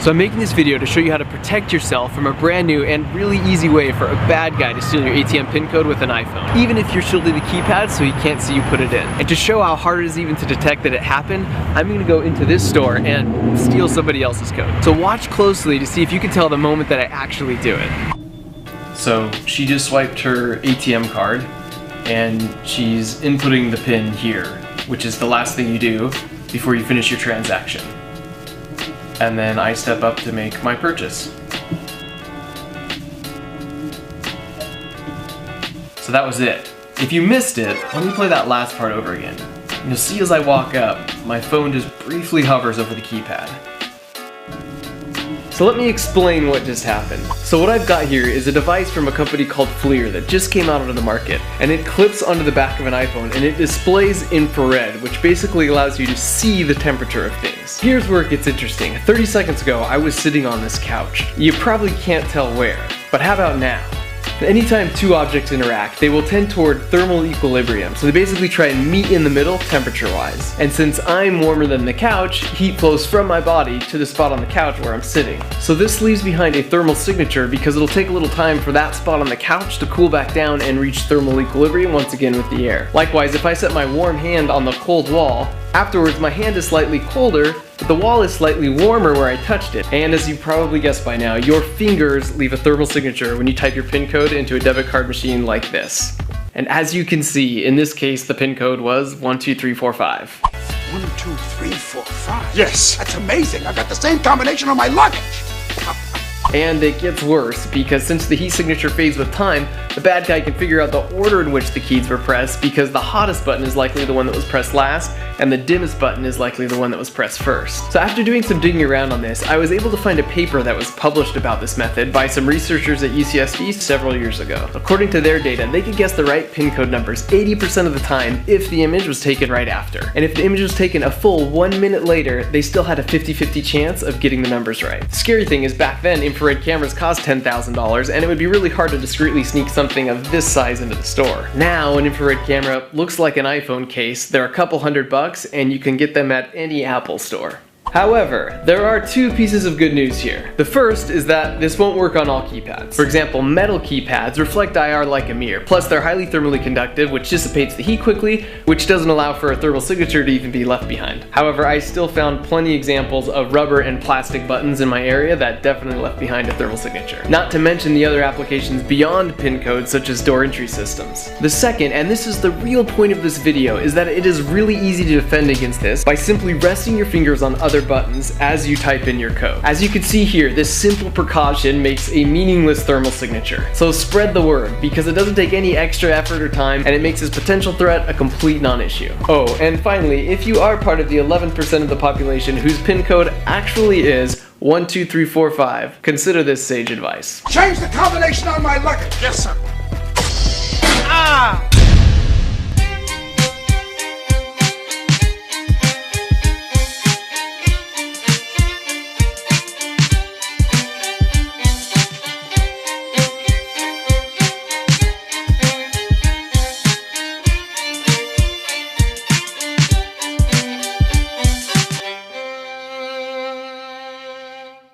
So I'm making this video to show you how to protect yourself from a brand new and really easy way for a bad guy to steal your ATM PIN code with an iPhone, even if you're shielding the keypad so he can't see you put it in. And to show how hard it is even to detect that it happened, I'm gonna go into this store and steal somebody else's code. So watch closely to see if you can tell the moment that I actually do it. So she just swiped her ATM card and she's inputting the PIN here, which is the last thing you do before you finish your transaction. And then I step up to make my purchase. So that was it. If you missed it, let me play that last part over again. You'll see as I walk up, my phone just briefly hovers over the keypad. So let me explain what just happened. So what I've got here is a device from a company called FLIR that just came out onto the market, and it clips onto the back of an iPhone and it displays infrared, which basically allows you to see the temperature of things. Here's where it gets interesting. 30 seconds ago, I was sitting on this couch. You probably can't tell where, but how about now? Anytime two objects interact, they will tend toward thermal equilibrium, so they basically try and meet in the middle temperature-wise. And since I'm warmer than the couch, heat flows from my body to the spot on the couch where I'm sitting. So this leaves behind a thermal signature because it'll take a little time for that spot on the couch to cool back down and reach thermal equilibrium once again with the air. Likewise, if I set my warm hand on the cold wall, afterwards my hand is slightly colder, but the wall is slightly warmer where I touched it. And as you probably guessed by now, your fingers leave a thermal signature when you type your PIN code into a debit card machine like this. And as you can see, in this case, the PIN code was 12345. 12345? Yes! That's amazing! I've got the same combination on my luggage! And it gets worse, because since the heat signature fades with time, the bad guy can figure out the order in which the keys were pressed, because the hottest button is likely the one that was pressed last, and the dimmest button is likely the one that was pressed first. So after doing some digging around on this, I was able to find a paper that was published about this method by some researchers at UCSD several years ago. According to their data, they could guess the right PIN code numbers 80% of the time if the image was taken right after. And if the image was taken a full 1 minute later, they still had a 50-50 chance of getting the numbers right. The scary thing is back then, infrared cameras cost $10,000, and it would be really hard to discreetly sneak something of this size into the store. Now, an infrared camera looks like an iPhone case. They're a couple $100, and you can get them at any Apple store. However, there are two pieces of good news here. The first is that this won't work on all keypads. For example, metal keypads reflect IR like a mirror, plus they're highly thermally conductive, which dissipates the heat quickly, which doesn't allow for a thermal signature to even be left behind. However, I still found plenty examples of rubber and plastic buttons in my area that definitely left behind a thermal signature. Not to mention the other applications beyond PIN codes, such as door entry systems. The second, and this is the real point of this video, is that it is really easy to defend against this by simply resting your fingers on other buttons as you type in your code. As you can see here, this simple precaution makes a meaningless thermal signature. So spread the word, because it doesn't take any extra effort or time, and it makes this potential threat a complete non-issue. Oh, and finally, if you are part of the 11% of the population whose PIN code actually is 12345, consider this sage advice. Change the combination on my luggage! Yes, sir. Ah!